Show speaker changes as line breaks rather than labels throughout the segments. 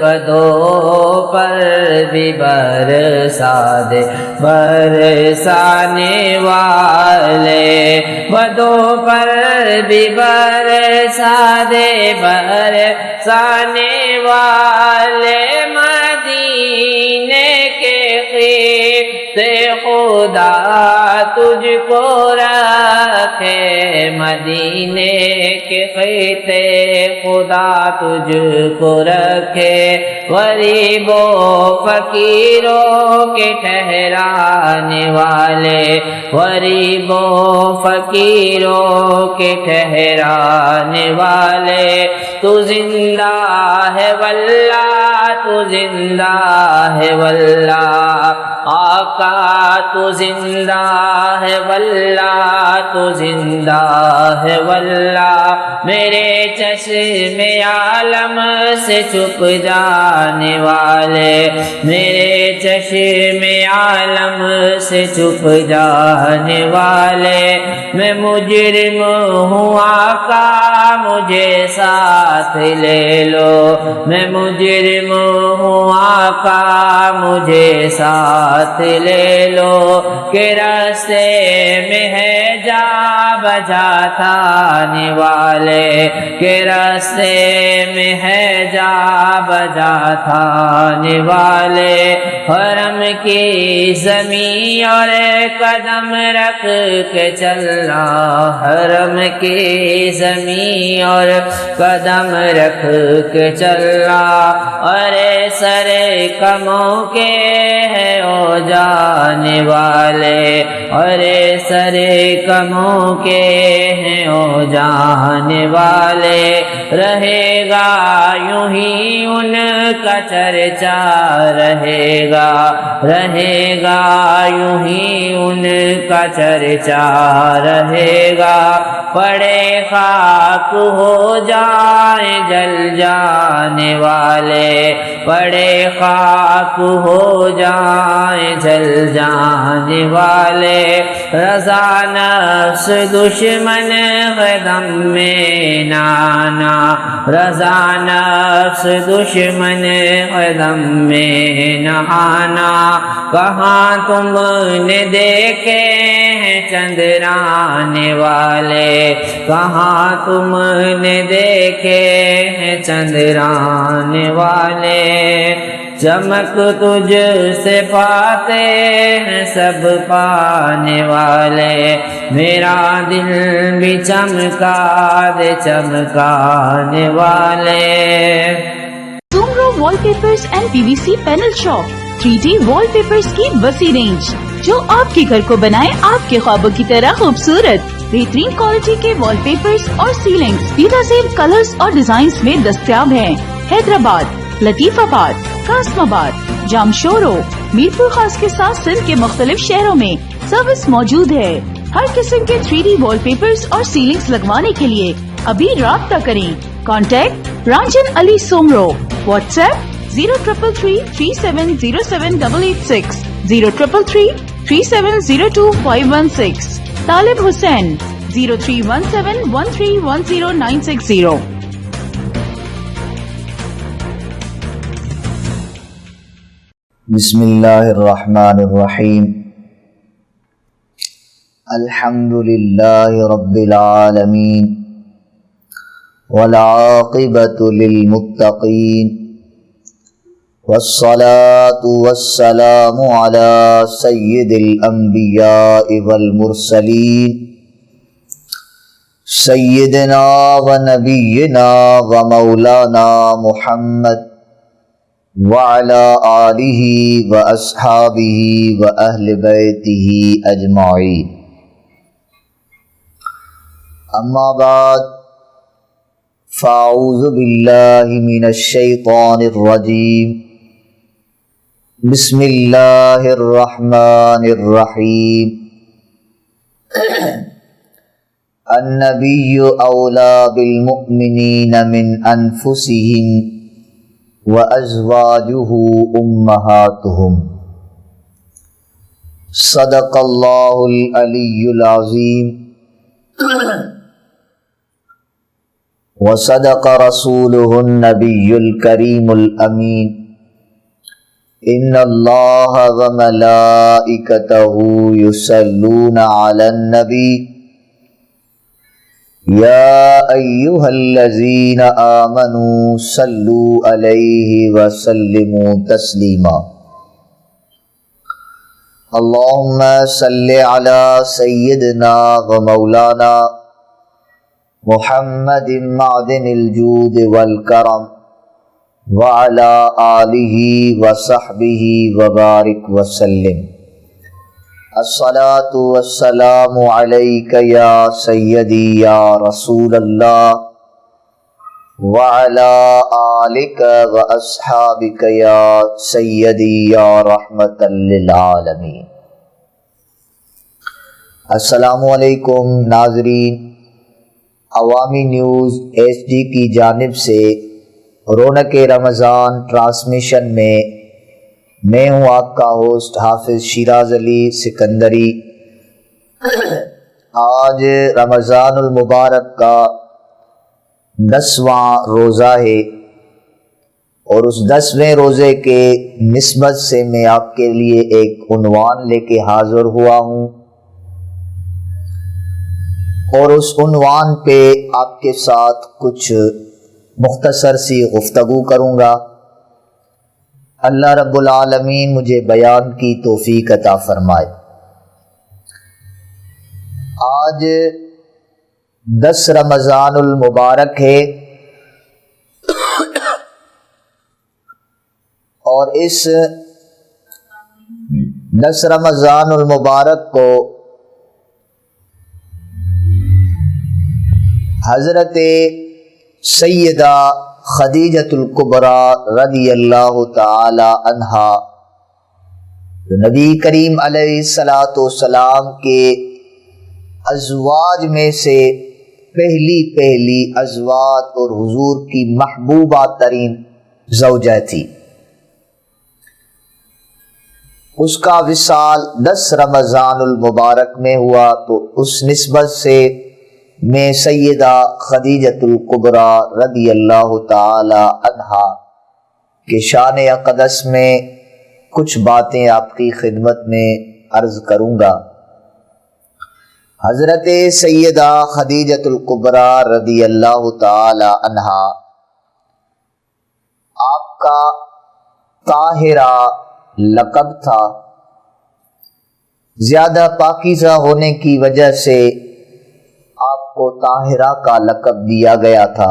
بدو پر بھی برسا دے برسانے والے بدو پر بھی برسا دے برسانے والے مدینے کے خطے خدا تجھ کو رکھے مدینے کے خطے خدا تجھ کو رکھے غریبوں فقیروں کے ٹھہرانے والے غریبوں فقیروں کے ٹھہرانے والے تو زندہ ہے واللہ تو زندہ ہے واللہ آقا تو زندہ ہے واللہ تو زندہ ہے واللہ میرے چشم عالم سے چھپ جانے والے میرے چشم عالم سے چھپ جانے والے میں مجرم ہوں آقا مجھے ساتھ لے لو میں مجرم ہوں آقا مجھے ساتھ لے لو کہ راستے میں ہے جا بجا تھانے والے کہ راستے میں ہے جا بجا تھانے والے حرم کی زمین اور قدم رکھ کے چلنا حرم کی زمین اور قدم رکھ کے چلنا ارے سرے کموں کے ہیں او جانے والے ارے سرے کموں کے ہیں او جانے والے رہے گا یوں ہی ان کا چرچا رہے گا یوں ہی ان کا چرچا رہے گا پڑے خاک ہو جائیں جل جانے والے پڑے خاک ہو جائیں جل جانے والے رضا نفس دشمن قدم میں نانا رضا نفس دشمن قدم میں نہانا کہاں تم نے دیکھے ہیں چندرانے والے کہاں تم نے دیکھے ہیں چندرانے والے چمک تجھ سے پاتے ہیں سب پانے والے میرا دل بھی چمکا دے چمکانے والے
Sumro Wallpapers and PVC Panel Shop 3D Wallpapers کی وسیع رینج جو آپ کے گھر کو بنائے آپ کے خوابوں کی طرح خوبصورت بہترین کوالٹی کے وال پیپرز اور سیلنگز دیدہ زیب کلرز اور ڈیزائنز میں دستیاب ہیں حیدرآباد لطیف آباد قاسم آباد جامشورو میرپور خاص کے ساتھ سندھ کے مختلف شہروں میں سروس موجود ہے ہر قسم کے 3D وال پیپرز اور سیلنگز لگوانے کے لیے ابھی رابطہ کریں کانٹیکٹ رانجن علی سومرو واٹس ایپ 0333370786 03333702 طالب حسین 0317131090
بسم اللہ الرحمن الرحیم الحمد للہ رب العالمین والعاقبۃ للمتقین والصلاة والسلام على سید الانبیاء والمرسلین سیدنا و نبینا و مولانا محمد وعلى آلہ و اصحابہ و اہل بیتہ اجمعین اما بعد فاعوذ باللہ من الشیطان الرجیم بسم اللہ الرحمن الرحیم النبی اولا بالمؤمنین من انفسہم وازواجہ امہاتہم صدق اللہ العلی العظیم وصدق رسوله النبي الكريم الأمين إن الله وملائكته يصلون على النبي يا أيها الذين آمنوا صلوا عليه وسلموا تسليما اللهم صل على سيدنا ومولانا محمد معدن الجود والكرم وعلى آله وصحبه وبارك وسلم الصلاة والسلام عليك يا سيدي يا رسول الله وعلى آلك وأصحابك يا سيدي يا رحمة للعالمين۔ السلام علیکم ناظرین، عوامی نیوز ایچ ڈی کی جانب سے رونق رمضان ٹرانسمیشن میں ہوں آپ کا ہوسٹ حافظ شیراز علی سکندری۔ آج رمضان المبارک کا 10واں روزہ ہے اور اس 10ویں روزے کے نسبت سے میں آپ کے لیے ایک عنوان لے کے حاضر ہوا ہوں اور اس عنوان پہ آپ کے ساتھ کچھ مختصر سی گفتگو کروں گا۔ اللہ رب العالمین مجھے بیان کی توفیق عطا فرمائے۔ آج 10 رمضان المبارک ہے اور اس 10 رمضان المبارک کو حضرت سیدہ خدیجۃ الکبریٰ رضی اللہ تعالی عنہا نبی کریم علیہ السلام کے ازواج میں سے پہلی ازواج اور حضور کی محبوبہ ترین زوجہ تھی۔ اس کا وصال 10 رمضان المبارک میں ہوا، تو اس نسبت سے میں سیدہ خدیجۃ الکبریٰ رضی اللہ تعالی عنہا کے شان اقدس میں کچھ باتیں آپ کی خدمت میں عرض کروں گا۔ حضرت سیدہ خدیجۃ الکبریٰ رضی اللہ تعالی عنہا، آپ کا طاہرہ لقب تھا۔ زیادہ پاکیزہ ہونے کی وجہ سے آپ کو طاہرہ کا لقب دیا گیا تھا،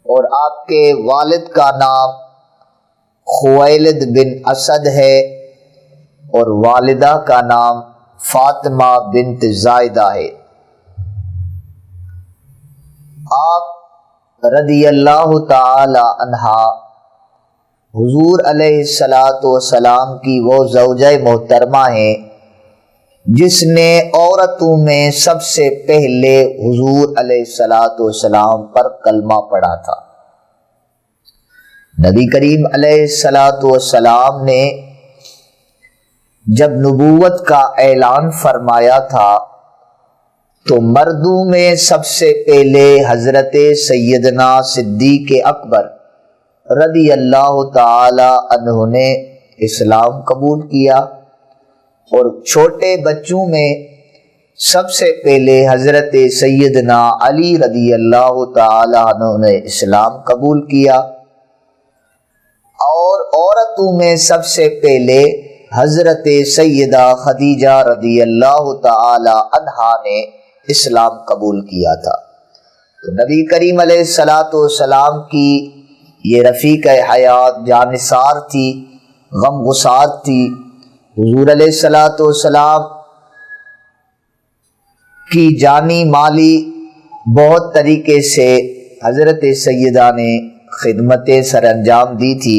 اور آپ کے والد کا نام خویلد بن اسد ہے اور والدہ کا نام فاطمہ بنت زائدہ ہے۔ آپ رضی اللہ تعالی عنہا حضور علیہ السلام کی وہ زوجہ محترمہ ہیں جس نے عورتوں میں سب سے پہلے حضور علیہ السلام پر کلمہ پڑھا تھا۔ نبی کریم علیہ السلام نے جب نبوت کا اعلان فرمایا تھا تو مردوں میں سب سے پہلے حضرت سیدنا صدیق اکبر رضی اللہ تعالی عنہ نے اسلام قبول کیا، اور چھوٹے بچوں میں سب سے پہلے حضرت سیدنا علی رضی اللہ تعالی عنہ نے اسلام قبول کیا، اور عورتوں میں سب سے پہلے حضرت سیدہ خدیجہ رضی اللہ تعالی عنہا نے اسلام قبول کیا تھا۔ تو نبی کریم علیہ السلام کی یہ رفیق حیات جانثار تھی، غم گسار تھی۔ حضور علیہ السلام کی جانی مالی بہت طریقے سے حضرت سیدہ نے خدمتیں سر انجام دی تھی۔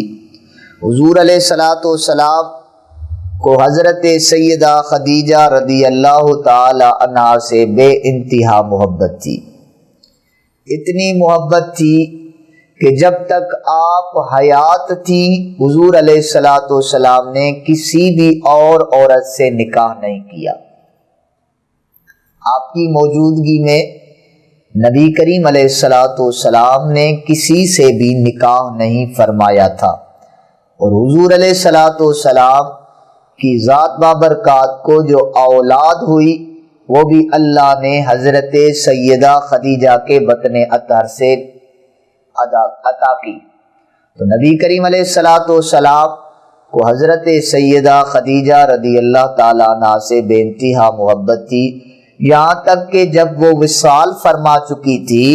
حضور علیہ السلام کو حضرت سیدہ خدیجہ رضی اللہ تعالی عنہا سے بے انتہا محبت تھی۔ اتنی محبت تھی کہ جب تک آپ حیات تھی حضور علیہ السلام نے کسی بھی اور عورت سے نکاح نہیں کیا۔ آپ کی موجودگی میں نبی کریم علیہ السلام نے کسی سے بھی نکاح نہیں فرمایا تھا، اور حضور علیہ السلام کی ذات بابرکات کو جو اولاد ہوئی وہ بھی اللہ نے حضرت سیدہ خدیجہ کے بطن اطہر سے عطا کی۔ تو نبی کریم علیہ السلام کو حضرت سیدہ خدیجہ رضی اللہ تعالیٰ عنہ سے بے انتہا محبت تھی، یہاں تک کہ جب وہ وصال فرما چکی تھی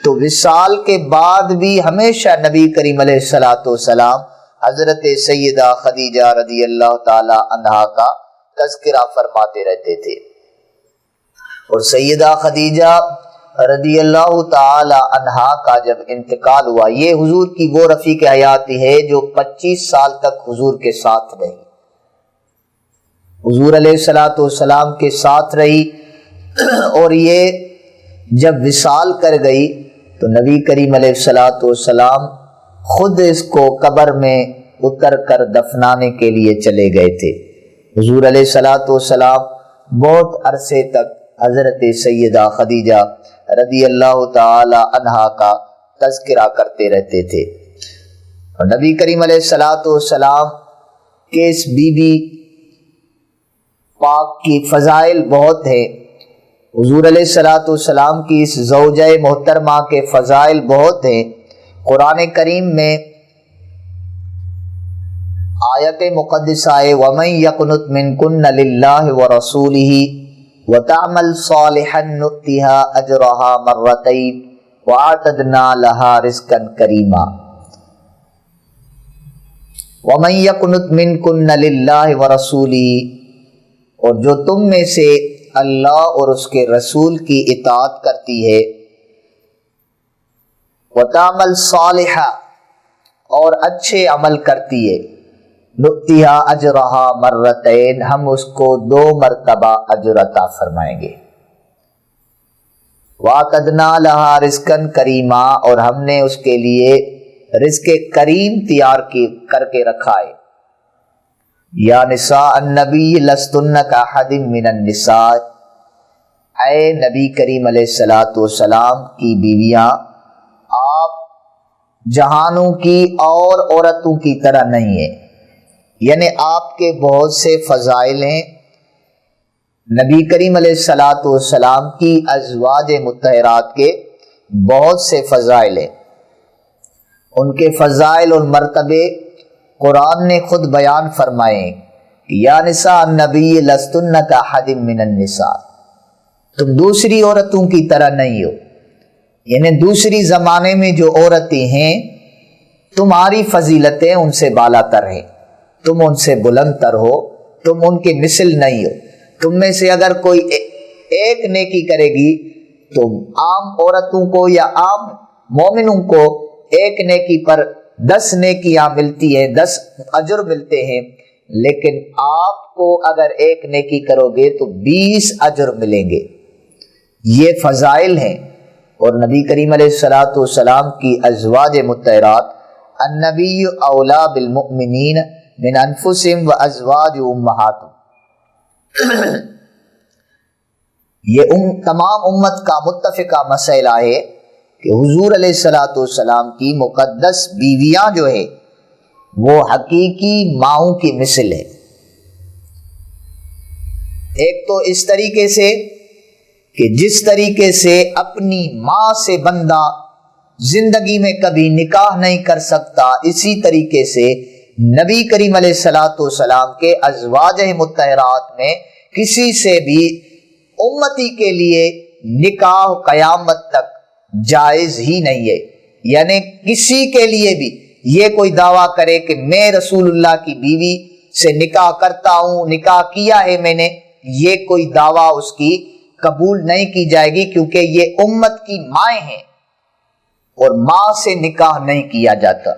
تو وصال کے بعد بھی ہمیشہ نبی کریم علیہ السلام حضرت سیدہ خدیجہ رضی اللہ تعالیٰ عنہ کا تذکرہ فرماتے رہتے تھے۔ اور سیدہ خدیجہ رضی اللہ تعالی عنہا کا جب انتقال ہوا، یہ حضور کی وہ رفیق حیاتی ہے جو 25 سال تک حضور کے ساتھ رہی، حضور علیہ السلام کے ساتھ رہی، اور یہ جب وصال کر گئی تو نبی کریم علیہ السلام خود اس کو قبر میں اتر کر دفنانے کے لیے چلے گئے تھے۔ حضور علیہ السلام بہت عرصے تک حضرت سیدہ خدیجہ رضی اللہ تعالی عنہا کا تذکرہ کرتے رہتے تھے، اور نبی کریم علیہ السلام کے اس بی بی پاک کی فضائل بہت ہیں، حضور علیہ السلام کی اس زوجہ محترمہ کے فضائل بہت ہیں۔ قرآن کریم میں آیت مقدسہ ہے وَمَن يَقْنُتْ مِنْكُنَّ لِلَّهِ وَرَسُولِهِ وَتَعْمَلْ صَالِحًا نُؤْتِهَا أَجْرَهَا مَرَّتَيْنِ وَأَعْتَدْنَا لَهَا رِزْقًا كَرِيمًا۔ وَمَن يَقْنُتْ مِنْكُنَّ لِلَّهِ وَرَسُولِهِ، اور جو تم میں سے اللہ اور اس کے رسول کی اطاعت کرتی ہے، وَتَعْمَلْ صَالِحًا، اور اچھے عمل کرتی ہے، نُؤْتِهَا أَجْرَهَا مَرَّتَيْنِ، ہم اس کو 2 مرتبہ اجر عطا فرمائیں گے، وَأَعْتَدْنَا لَهَا رِزْقًا كَرِيمًا، اور ہم نے اس کے لیے رزق کریم تیار کر کے رکھا ہے۔ یا نساء النبی لستن کاحد من النساء، اے نبی کریم علیہ السلام کی بیویاں، آپ جہانوں کی اور عورتوں کی طرح نہیں ہیں، یعنی آپ کے بہت سے فضائل ہیں۔ نبی کریم علیہ السلام کی ازواج مطہرات کے بہت سے فضائل ہیں، ان کے فضائل اور مرتبے قرآن نے خود بیان فرمائے کہ یا نساء النبی لستن کاحد من النساء، تم دوسری عورتوں کی طرح نہیں ہو، یعنی دوسری زمانے میں جو عورتیں ہیں تمہاری فضیلتیں ان سے بالا تر ہیں، تم ان سے بلند تر ہو، تم ان کے مثل نہیں ہو۔ تم میں سے اگر کوئی ایک نیکی کرے گی تو عام عورتوں کو یا عام مومنوں کو ایک نیکی پر 10 نیکیاں ملتی ہیں، 10 اجر ملتے ہیں، لیکن آپ کو اگر ایک نیکی کرو گے تو 20 اجر ملیں گے۔ یہ فضائل ہیں۔ اور نبی کریم علیہ السلام کی ازواج مطہرات، النبی اولا بالمؤمنین من انفسہم وازواج امہاتہم، یہ تمام امت کا متفقہ مسئلہ ہے کہ حضور علیہ السلام کی مقدس بیویاں جو ہے وہ حقیقی ماؤں کی مثل ہے۔ ایک تو اس طریقے سے کہ جس طریقے سے اپنی ماں سے بندہ زندگی میں کبھی نکاح نہیں کر سکتا، اسی طریقے سے نبی کریم علیہ السلام کے ازواج مطہرات میں کسی سے بھی امتی کے لیے نکاح قیامت تک جائز ہی نہیں ہے۔ یعنی کسی کے لیے بھی یہ کوئی دعویٰ کرے کہ میں رسول اللہ کی بیوی سے نکاح کرتا ہوں، نکاح کیا ہے میں نے، یہ کوئی دعویٰ اس کی قبول نہیں کی جائے گی، کیونکہ یہ امت کی مائیں ہیں اور ماں سے نکاح نہیں کیا جاتا۔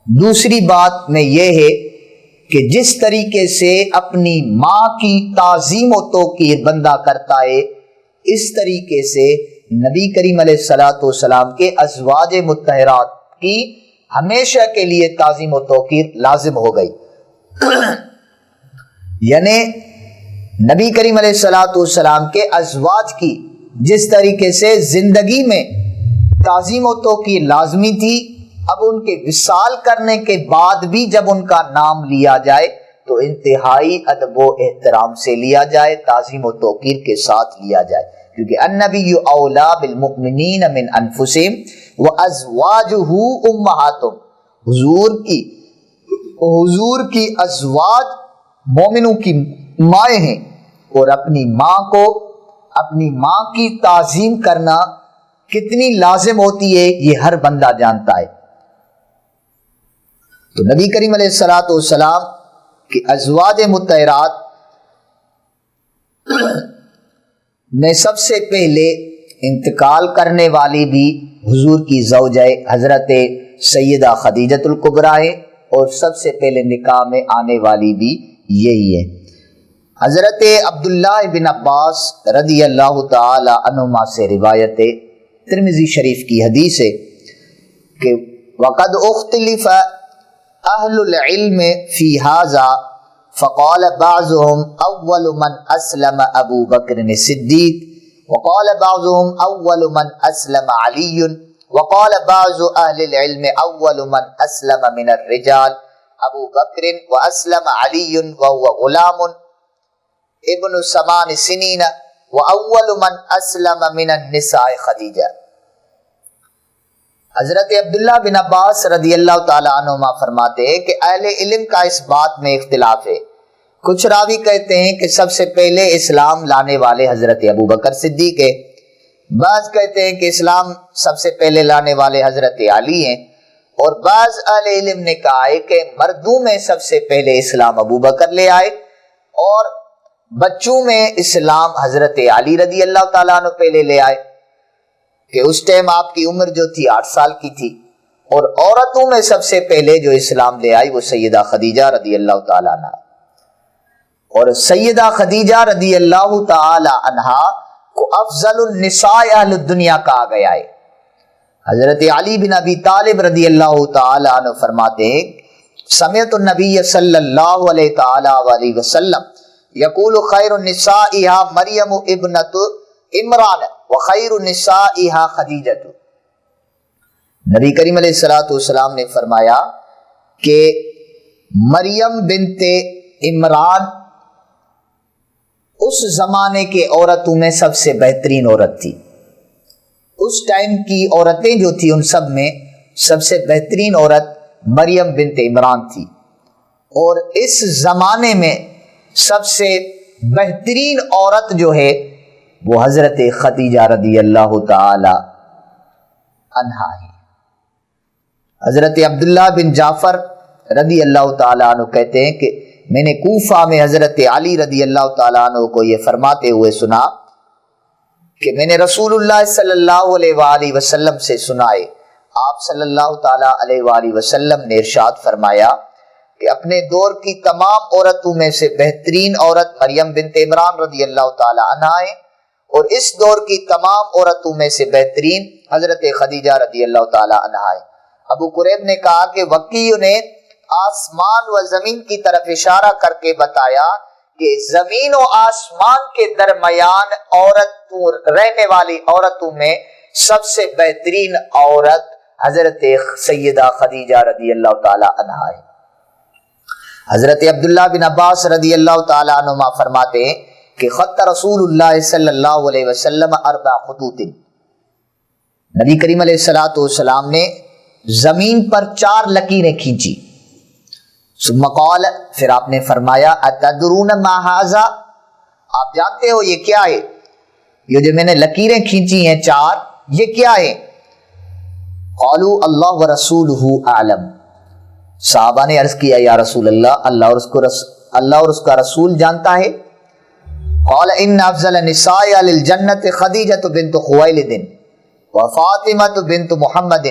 دوسری بات میں یہ ہے کہ جس طریقے سے اپنی ماں کی تعظیم و توقیر بندہ کرتا ہے، اس طریقے سے نبی کریم علیہ السلام کے ازواج مطہرات کی ہمیشہ کے لیے تعظیم و توقیر لازم ہو گئی۔ یعنی نبی کریم علیہ السلام کے ازواج کی جس طریقے سے زندگی میں تعظیم و توقیر لازمی تھی، اب ان کے وصال کرنے کے بعد بھی جب ان کا نام لیا جائے تو انتہائی ادب و احترام سے لیا جائے، تعظیم و توقیر کے ساتھ لیا جائے، کیونکہ النبی اولا بالمؤمنین من انفسہم وازواجہ امہاتہم، حضور کی ازواج مومنوں کی مائیں ہیں، اور اپنی ماں کی تعظیم کرنا کتنی لازم ہوتی ہے یہ ہر بندہ جانتا ہے۔ تو نبی کریم علیہ الصلوۃ والسلام کہ ازواج مطہرات میں سب سے پہلے انتقال کرنے والی بھی حضور کی زوجہ حضرت سیدہ خدیجہ الکبریٰ ہے، اور سب سے پہلے نکاح میں آنے والی بھی یہی ہے۔ حضرت عبداللہ بن عباس رضی اللہ تعالی عنہما سے روایت ہے، ترمذی شریف کی حدیث ہے کہ وقد اختلف اہل العلم فی ھذا فقال بعضهم اول من اسلم ابو بکر الصدیق وقال بعضهم اول من اسلم علی وقال بعض اہل العلم اول من اسلم من الرجال ابو بکر واسلم علی وهو غلام ابن 8 سنین واول من اسلم من النساء خدیجہ۔ حضرت عبداللہ بن عباس رضی اللہ تعالی عنہما فرماتے ہیں کہ اہل علم کا اس بات میں اختلاف ہے، کچھ راوی کہتے ہیں کہ سب سے پہلے اسلام لانے والے حضرت ابو بکر صدیق ہے، بعض کہتے ہیں کہ اسلام سب سے پہلے لانے والے حضرت علی ہیں، اور بعض اہل علم نے کہا ہے کہ مردوں میں سب سے پہلے اسلام ابو بکر لے آئے، اور بچوں میں اسلام حضرت علی رضی اللہ تعالیٰ عنہ پہلے لے آئے، کہ اس ٹائم آپ کی عمر جو تھی 8 سال کی تھی، اور عورتوں میں سب سے پہلے جو اسلام لے آئی وہ سیدہ خدیجہ رضی اللہ تعالیٰ عنہ، اور سیدہ خدیجہ رضی اللہ تعالیٰ عنہ کو افضل النساء اہل الدنیا کہا گیا ہے۔ حضرت علی بن ابی طالب رضی اللہ تعالیٰ عنہ فرماتے ہیں سمعت النبی صلی اللہ علیہ تعالیٰ علیہ وسلم یقول خیر النسائها مریم ابنت عمران وخیر النسائها خدیجہ۔ نبی کریم علیہ الصلوۃ والسلام نے فرمایا کہ مریم بنت عمران اس زمانے کے عورتوں میں سب سے بہترین عورت تھی، اس ٹائم کی عورتیں جو تھی ان سب میں سب سے بہترین عورت مریم بنت عمران تھی، اور اس زمانے میں سب سے بہترین عورت جو ہے وہ حضرت خدیجہ رضی اللہ تعالی عنہا ہے۔ حضرت عبداللہ بن جعفر رضی اللہ تعالیٰ عنہ کہتے ہیں کہ میں نے کوفہ میں حضرت علی رضی اللہ تعالیٰ عنہ کو یہ فرماتے ہوئے سنا کہ میں نے رسول اللہ صلی اللہ علیہ وآلہ وسلم سے سنائے، آپ صلی اللہ تعالیٰ علیہ وآلہ وسلم نے ارشاد فرمایا کہ اپنے دور کی تمام عورتوں میں سے بہترین عورت مریم بنت عمران رضی اللہ تعالیٰ عنہا ہے، اور اس دور کی تمام عورتوں میں سے بہترین حضرت خدیجہ رضی اللہ تعالیٰ عنہا ہے۔ ابو قریب نے کہا کہ وقی نے آسمان و زمین کی طرف اشارہ کر کے بتایا کہ زمین و آسمان کے درمیان رہنے والی عورتوں میں سب سے بہترین عورت حضرت سیدہ خدیجہ رضی اللہ تعالیٰ عنہا ہے۔ حضرت عبداللہ بن عباس رضی اللہ تعالیٰ عنہما فرماتے ہیں کہ خط رسول اللہ صلی اللہ علیہ وسلم 4 خطوط، نبی کریم علیہ الصلوۃ والسلام نے زمین پر 4 لکیریں کھینچی، ثم قال، پھر آپ نے فرمایا اتدرون ما ھذا، آپ جانتے ہو یہ کیا ہے؟ یہ جو میں نے لکیریں کھینچی ہیں 4، یہ کیا ہے؟ قالوا اللہ ورسولہ اعلم، صحابہ نے عرض کیا یا رسول اللہ، اللہ اور اس کا رسول جانتا ہے۔ قال ان افضل النساء اہل الجنۃ خدیجہ بنت خویلد وفاطمہ بنت محمد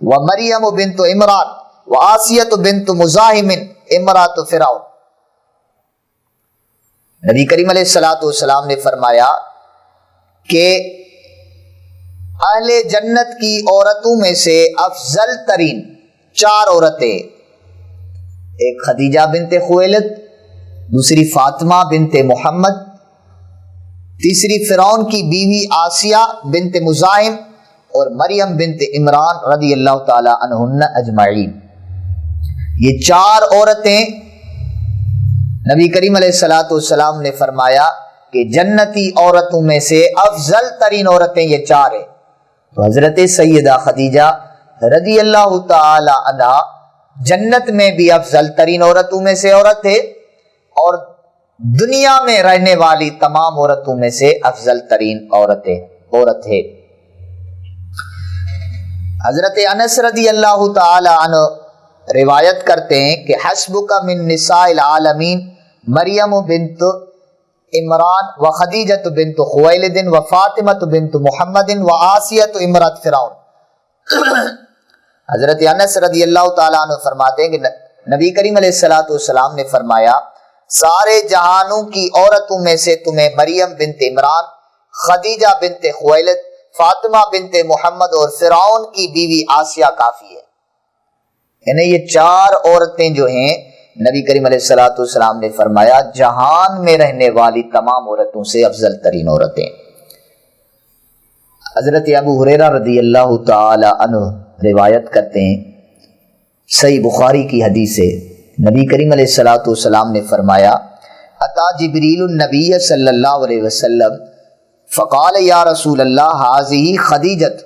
ومریم بنت عمران وآسیہ بنت مزاحم امرأۃ فرعون۔ نبی کریم علیہ الصلوۃ والسلام نے فرمایا کہ اہل جنت کی عورتوں میں سے افضل ترین 4 عورتیں، ایک خدیجہ بنت خویلد، دوسری فاطمہ بنت محمد، تیسری فرعون کی بیوی آسیہ بنت مزاحم اور مریم بنت عمران رضی اللہ تعالی عنہن اجمعین. یہ 4 عورتیں نبی کریم علیہ الصلوۃ والسلام نے فرمایا کہ جنتی عورتوں میں سے افضل ترین عورتیں یہ 4 ہیں. تو حضرت سیدہ خدیجہ رضی اللہ تعالی عنہا جنت میں بھی افضل ترین عورتوں میں سے عورت ہے اور دنیا میں رہنے والی تمام عورتوں میں سے افضل ترین عورت ہے. حضرت انس رضی اللہ تعالی عنہ روایت کرتے ہیں کہ حسبک من نساء العالمین مریم بنت عمران و خدیجہ بنت خویلد و فاطمہ بنت محمد و آسیہ امرأۃ فرعون. حضرت انس رضی اللہ تعالیٰ عنہ فرماتے ہیں کہ نبی کریم علیہ الصلوۃ والسلام نے فرمایا سارے جہانوں کی عورتوں میں سے تمہیں مریم بنت عمران، خدیجہ بنت خویلد، فاطمہ بنت محمد اور فرعون کی بیوی آسیہ کافی ہے. یعنی یہ 4 عورتیں جو ہیں نبی کریم علیہ الصلوۃ والسلام نے فرمایا جہان میں رہنے والی تمام عورتوں سے افضل ترین عورتیں. حضرت ابو ہریرہ رضی اللہ تعالی عنہ روایت کرتے ہیں، صحیح بخاری کی حدیث ہے، نبی کریم علیہ الصلوۃ والسلام نے فرمایا اتا جبریل النبی صلی اللہ علیہ وسلم فقال یا رسول اللہ هذه خدیجۃ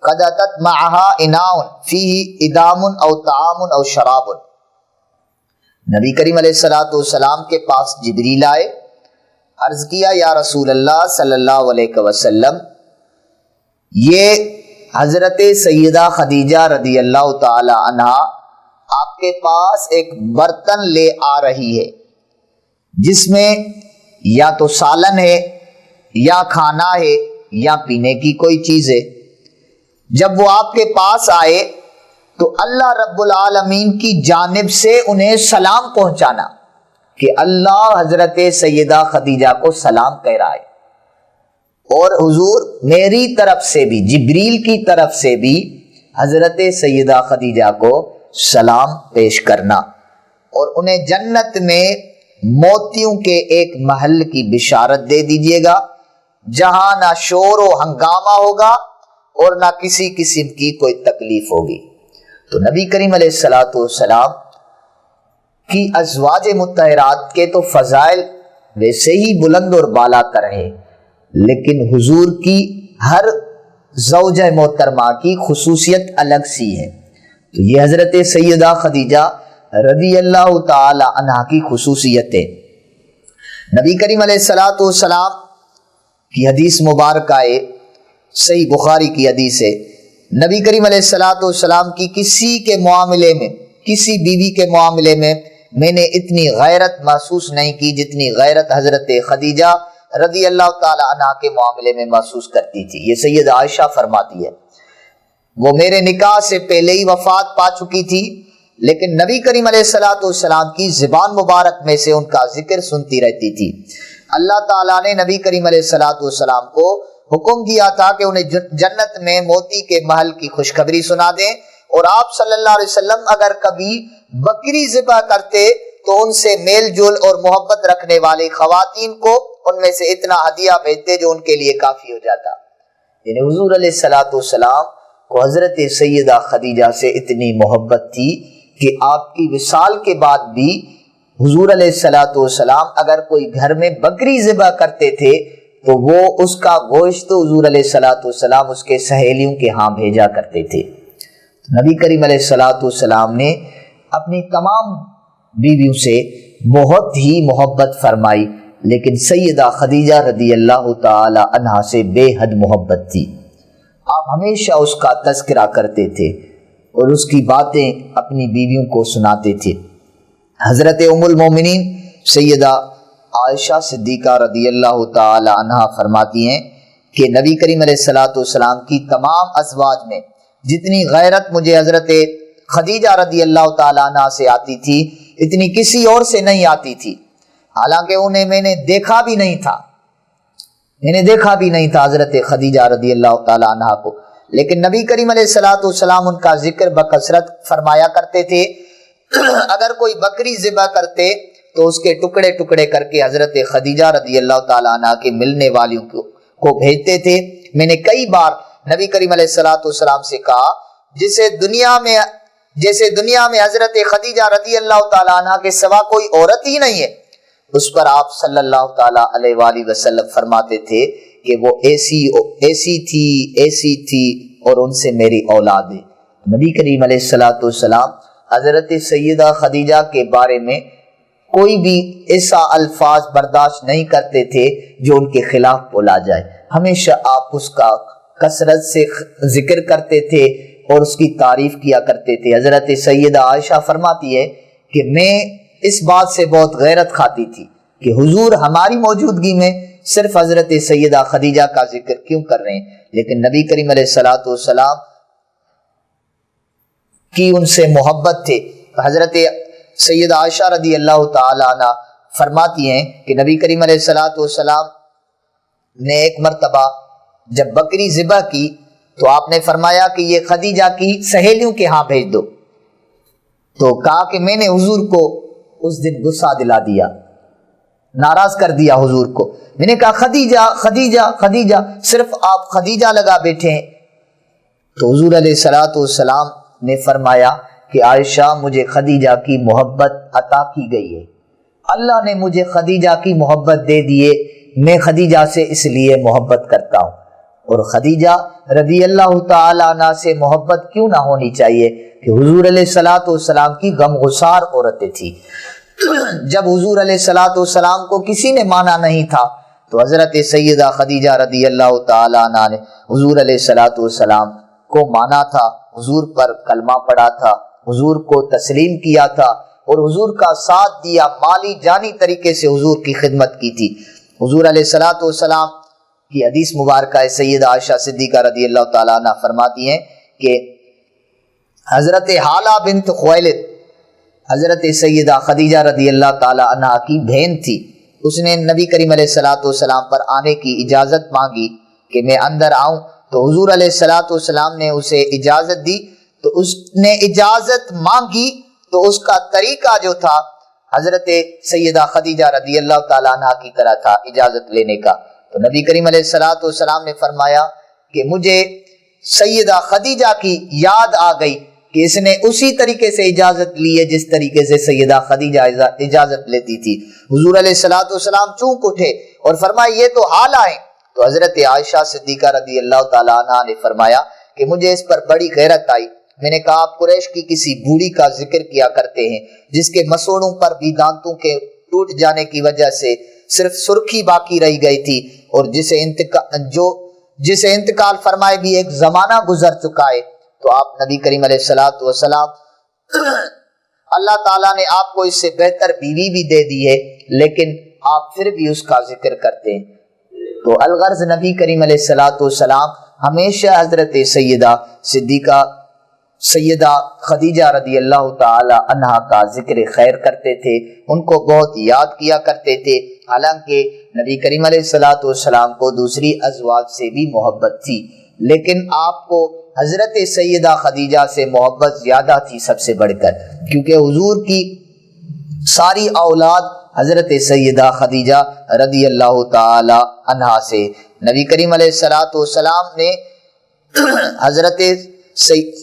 قد اتت معها اناء فيه ادام او طعام او شراب. نبی کریم علیہ الصلوۃ والسلام کے پاس جبریل آئے، عرض کیا یا رسول اللہ صلی اللہ علیہ وسلم یہ حضرت سیدہ خدیجہ رضی اللہ تعالی عنہا آپ کے پاس ایک برتن لے آ رہی ہے جس میں یا تو سالن ہے یا کھانا ہے یا پینے کی کوئی چیز ہے. جب وہ آپ کے پاس آئے تو اللہ رب العالمین کی جانب سے انہیں سلام پہنچانا کہ اللہ حضرت سیدہ خدیجہ کو سلام کہہ رہا ہے، اور حضور میری طرف سے بھی جبریل کی طرف سے بھی حضرت سیدہ خدیجہ کو سلام پیش کرنا اور انہیں جنت میں موتیوں کے ایک محل کی بشارت دے دیجئے گا جہاں نہ شور و ہنگامہ ہوگا اور نہ کسی قسم کی کوئی تکلیف ہوگی. تو نبی کریم علیہ الصلوۃ والسلام کی ازواج مطہرات کے تو فضائل ویسے ہی بلند اور بالا تر ہیں، لیکن حضور کی ہر زوجہ محترمہ کی خصوصیت الگ سی ہے. تو یہ حضرت سیدہ خدیجہ رضی اللہ تعالی عنہا کی خصوصیت ہے. نبی کریم علیہ الصلوۃ والسلام کی حدیث مبارکہ ہے، صحیح بخاری کی حدیث ہے، نبی کریم علیہ الصلوۃ والسلام کی کسی کے معاملے میں، کسی بیوی کے معاملے میں نے اتنی غیرت محسوس نہیں کی جتنی غیرت حضرت خدیجہ رضی اللہ تعالی عنہ کے معاملے میں محسوس کرتی تھی. یہ سید عائشہ فرماتی ہے وہ میرے نکاح سے پہلے ہی وفات پا چکی تھی، لیکن نبی کریم علیہ الصلوۃ والسلام کی زبان مبارک میں سے ان کا ذکر سنتی رہتی تھی. اللہ تعالیٰ نے نبی کریم علیہ الصلوۃ والسلام کو حکم دیا تھا کہ انہیں جنت میں موتی کے محل کی خوشخبری سنا دیں، اور آپ صلی اللہ علیہ وسلم اگر کبھی بکری ذبح کرتے تو ان سے میل جول اور محبت رکھنے والی خواتین کو ان میں سے اتنا ہدیہ بھیجتے جو ان کے لیے کافی ہو جاتا. یعنی حضور علیہ الصلوۃ والسلام کو حضرت سیدہ خدیجہ سے اتنی محبت تھی کہ آپ کی وصال کے بعد بھی حضور علیہ الصلوۃ والسلام اگر کوئی گھر میں بکری ذبح کرتے تھے تو وہ اس کا گوشت حضور علیہ الصلوۃ والسلام اس کے سہیلیوں کے ہاں بھیجا کرتے تھے. نبی کریم علیہ الصلوۃ والسلام نے اپنی تمام بیویوں سے بہت ہی محبت فرمائی، لیکن سیدہ خدیجہ رضی اللہ تعالی عنہا سے بے حد محبت تھی. آپ ہمیشہ اس کا تذکرہ کرتے تھے اور اس کی باتیں اپنی بیویوں کو سناتے تھے. حضرت ام المومنین سیدہ عائشہ صدیقہ رضی اللہ تعالی عنہا فرماتی ہیں کہ نبی کریم علیہ الصلوۃ والسلام کی تمام ازواج میں جتنی غیرت مجھے حضرت خدیجہ رضی اللہ تعالی عنہا سے آتی تھی اتنی کسی اور سے نہیں آتی تھی، حالانکہ انہیں میں نے دیکھا بھی نہیں تھا حضرت خدیجہ رضی اللہ تعالی عنہا کو، لیکن نبی کریم علیہ الصلوۃ والسلام ان کا ذکر بکثرت فرمایا کرتے تھے. اگر کوئی بکری ذبح کرتے تو اس کے ٹکڑے ٹکڑے کر کے حضرت خدیجہ رضی اللہ تعالیٰ عنہ کے ملنے والیوں کو بھیجتے تھے۔ میں نے کئی بار نبی کریم علیہ الصلوۃ والسلام سے کہا جیسے دنیا میں حضرت خدیجہ رضی اللہ تعالیٰ عنہ کے سوا کوئی عورت ہی نہیں ہے، اس پر آپ صلی اللہ تعالیٰ علیہ وآلہ وسلم فرماتے تھے کہ وہ ایسی تھی اور ان سے میری اولاد ہے۔ نبی کریم علیہ الصلوۃ والسلام حضرت سیدہ خدیجہ کے بارے میں کوئی بھی ایسا الفاظ برداشت نہیں کرتے تھے جو ان کے خلاف بولا جائے، ہمیشہ آپ اس کا کثرت سے ذکر کرتے تھے اور اس کی تعریف کیا کرتے تھے۔ حضرت سیدہ عائشہ فرماتی ہے کہ میں اس بات سے بہت غیرت کھاتی تھی کہ حضور ہماری موجودگی میں صرف حضرت سیدہ خدیجہ کا ذکر کیوں کر رہے ہیں، لیکن نبی کریم علیہ الصلوۃ والسلام کی ان سے محبت تھے۔ حضرت سیدہ عائشہ رضی اللہ تعالی عنہ فرماتی ہیں کہ نبی کریم علیہ الصلوۃ والسلام نے ایک مرتبہ جب بکری ذبح کی تو آپ نے فرمایا کہ یہ خدیجہ کی سہیلیوں کے ہاں بھیج دو، تو کہا کہ میں نے حضور کو اس دن غصہ دلا دیا، ناراض کر دیا حضور کو۔ میں نے کہا خدیجہ خدیجہ خدیجہ، صرف آپ خدیجہ لگا بیٹھے ہیں۔ تو حضور علیہ الصلوۃ والسلام نے فرمایا کہ عائشہ مجھے خدیجہ کی محبت عطا کی گئی ہے، اللہ نے مجھے خدیجہ کی محبت دے دیے، میں خدیجہ سے اس لیے محبت کرتا ہوں۔ اور خدیجہ رضی اللہ تعالی عنہ سے محبت کیوں نہ ہونی چاہیے کہ حضور علیہ الصلوۃ والسلام کی غمگسار عورتیں تھیں۔ جب حضور علیہ الصلوۃ والسلام کو کسی نے مانا نہیں تھا تو حضرت سیدہ خدیجہ رضی اللہ تعالی عنہ نے حضور علیہ الصلوۃ والسلام کو مانا تھا، حضور پر کلمہ پڑھا تھا، حضور کو تسلیم کیا تھا اور حضور کا ساتھ دیا، مالی جانی طریقے سے حضور کی خدمت کی تھی۔ حضور علیہ الصلوۃ والسلام کی حدیث مبارکہ ہے، سیدہ عائشہ صدیقہ رضی اللہ تعالیٰ عنہ فرماتی ہیں کہ حضرت حالہ بنت خویلد حضرت سیدہ خدیجہ رضی اللہ تعالیٰ عنہ کی بہن تھی، اس نے نبی کریم علیہ الصلوۃ والسلام پر آنے کی اجازت مانگی کہ میں اندر آؤں، تو حضور علیہ الصلوۃ والسلام نے اسے اجازت دی۔ تو اس نے اجازت مانگی تو اس کا طریقہ جو تھا حضرت سیدہ خدیجہ رضی اللہ تعالیٰ عنہ کی طرح تھا اجازت لینے کا۔ تو نبی کریم علیہ الصلوۃ والسلام نے فرمایا کہ مجھے سیدہ خدیجہ کی یاد آ گئی کہ اس نے اسی طریقے سے اجازت لی ہے جس طریقے سے سیدہ خدیجہ اجازت لیتی تھی۔ حضور علیہ الصلوۃ والسلام چونک اٹھے اور فرمایا یہ تو حالہ ہیں۔ تو حضرت عائشہ صدیقہ رضی اللہ تعالیٰ عنہ نے فرمایا کہ مجھے اس پر بڑی غیرت آئی، میں نے کہا آپ قریش کی کسی بوڑھی کا ذکر کیا کرتے ہیں جس کے مسوڑوں پر بھی دانتوں کے ٹوٹ جانے کی وجہ سے صرف سرخی باقی رہ گئی تھی، اور جسے انتقال فرمائے بھی ایک زمانہ گزر چکا ہے۔ تو آپ نبی کریم علیہ الصلوۃ والسلام اللہ تعالیٰ نے آپ کو اس سے بہتر بیوی بھی دے دی ہے، لیکن آپ پھر بھی اس کا ذکر کرتے ہیں۔ تو الغرض نبی کریم علیہ الصلوۃ والسلام ہمیشہ حضرت سیدہ خدیجہ رضی اللہ تعالی عنہ کا ذکر خیر کرتے تھے، ان کو بہت یاد کیا کرتے تھے، حالانکہ نبی کریم علیہ الصلوۃ والسلام کو دوسری ازواج سے بھی محبت تھی، لیکن آپ کو حضرت سیدہ خدیجہ سے محبت زیادہ تھی سب سے بڑھ کر، کیونکہ حضور کی ساری اولاد حضرت سیدہ خدیجہ رضی اللہ تعالی عنہ سے۔ نبی کریم علیہ الصلوۃ والسلام نے حضرت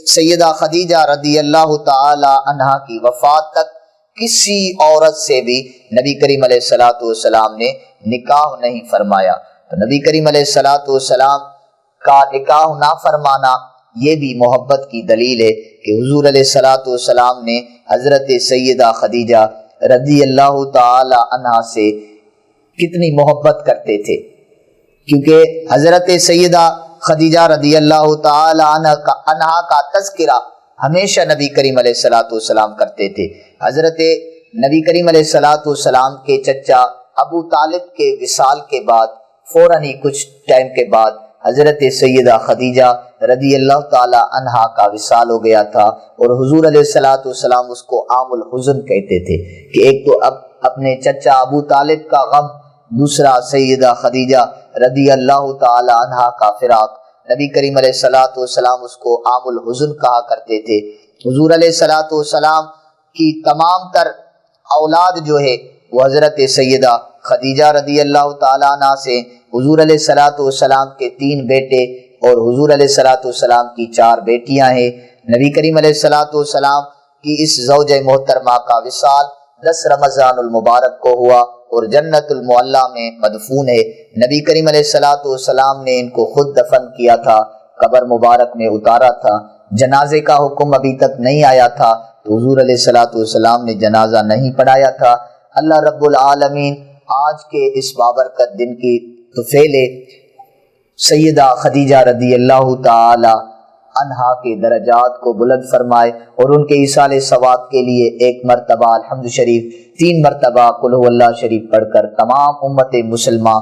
سیدہ خدیجہ رضی اللہ تعالی عنہ کی وفات تک کسی عورت سے بھی نبی کریم علیہ الصلوۃ والسلام نے نکاح نہیں فرمایا۔ تو نبی کریم علیہ الصلوۃ والسلام کا نکاح نہ فرمانا یہ بھی محبت کی دلیل ہے کہ حضور علیہ الصلوۃ والسلام نے حضرت سیدہ خدیجہ رضی اللہ تعالی عنہ سے کتنی محبت کرتے تھے، کیونکہ حضرت سیدہ خدیجہ رضی اللہ تعالی عنہ کا تذکرہ ہمیشہ نبی کریم علیہ الصلوۃ والسلام کرتے تھے۔ حضرت نبی کریم علیہ الصلوۃ والسلام کے چچا ابو طالب کے وصال کے بعد فوراً ہی کچھ ٹائم کے بعد حضرت سیدہ خدیجہ رضی اللہ تعالی عنہ کا وصال ہو گیا تھا، اور حضور علیہ الصلوۃ والسلام اس کو عام الحزن کہتے تھے کہ ایک تو اپنے چچا ابو طالب کا غم، دوسرا سیدہ خدیجہ رضی اللہ تعالی عنہ کا فراق۔ نبی کریم علیہ الصلوۃ والسلام اس کو عام الحزن کہا کرتے تھے۔ حضور علیہ الصلوۃ والسلام کی تمام تر اولاد جو ہے وہ حضرت سیدہ خدیجہ رضی اللہ تعالیٰ عنہ سے حضور علیہ الصلوۃ والسلام کے 3 بیٹے اور حضور علیہ الصلوۃ والسلام کی 4 بیٹیاں ہیں۔ نبی کریم علیہ الصلوۃ والسلام کی اس زوجہ محترمہ کا وصال 10 رمضان المبارک کو ہوا اور جنت المعلیٰ میں مدفون ہے۔ نبی کریم علیہ الصلوۃ والسلام نے ان کو خود دفن کیا تھا، قبر مبارک میں اتارا تھا۔ جنازے کا حکم ابھی تک نہیں آیا تھا تو حضور علیہ الصلوۃ والسلام نے جنازہ نہیں پڑھایا تھا۔ اللہ رب العالمین آج کے اس بابرکت دن کی طفیل سیدہ خدیجہ رضی اللہ تعالی عنہا کے درجات کو بلند فرمائے اور ان کے ایصال ثواب کے لیے 1 مرتبہ الحمد شریف، 3 مرتبہ قل هو اللہ شریف پڑھ کر تمام امت مسلمہ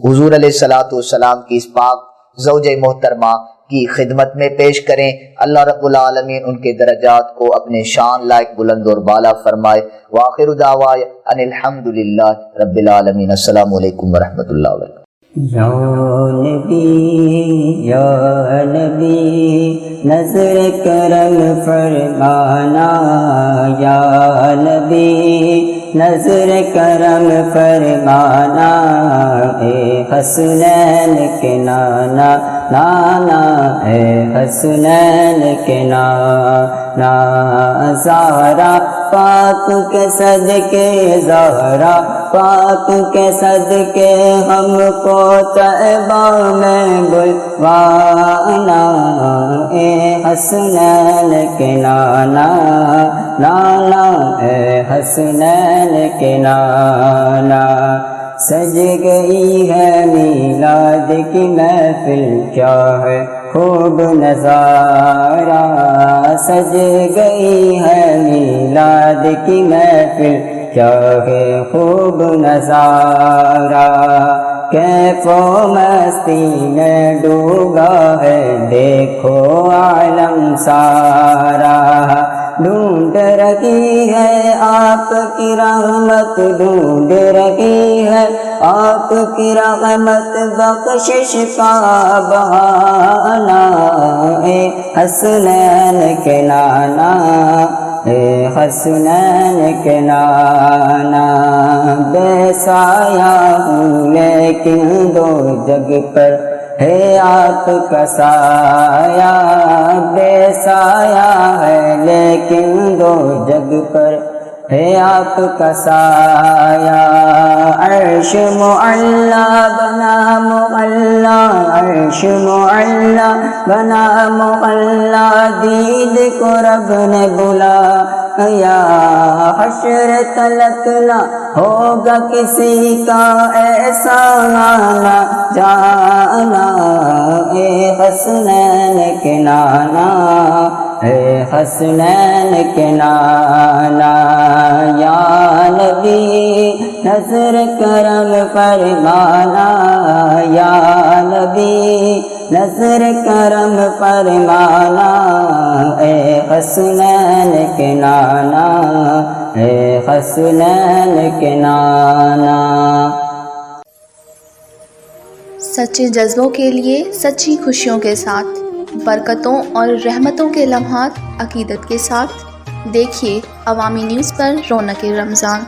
حضور علیہ الصلوۃ والسلام کی اس پاک زوجہ محترمہ کی خدمت میں پیش کریں۔ اللہ رب العالمین ان کے درجات کو اپنے شان لائق بلند اور بالا فرمائے۔ وآخر دعوایا ان الحمدللہ رب العالمین۔ السلام علیکم ورحمۃ اللہ وبرکاتہ۔
یا نبی نظر کرم فرمانا، یا نبی نظر کرم فرمانا، اے حسنین کے نانا نانا، اے حسنین کے نانا، زہرا پاک کے صدقے، زہرا پاک کے صدقے ہم کو طیبہ میں بلوانا، اے حسنین کے نانا نانا، اے حسنین کے نانا۔ سج گئی ہے میلاد کی محفل، کیا ہے خوب نظارہ، سج گئی ہے میلاد کی محفل، کیا ہے خوب نظارہ، کیف و مستی میں ڈوبا ہے دیکھو عالم سارا، ڈھونڈ رہی ہے آپ کی رحمت، ڈھونڈ رہی ہے آپ کی رحمت، بخشش کا بہانہ، اے حسنین کے نانا، اے حسنین کے نانا، بے سایہ ہوں لیکن دو جگ پر ہے آپ کا سایہ، بے سایہ ہے لیکن دو جگ پر ہے آپ کا سایہ، عرش معلا بنا معلا، عرش معلا بنا معلا، دید کو رب نے بلایا، حشر تلک نہ ہوگا کسی کا ایسا آنا جانا، اے حسنین کے نانا، اے حسنین کے نانا، یا نبی نظر کرم فرمانا، یا نبی نظر کرم فرمانا، اے حسنین کے نانا، اے حسنین کے نانا۔
سچے جذبوں کے لیے سچی خوشیوں کے ساتھ، برکتوں اور رحمتوں کے لمحات عقیدت کے ساتھ دیکھیے عوامی نیوز پر رونق رمضان۔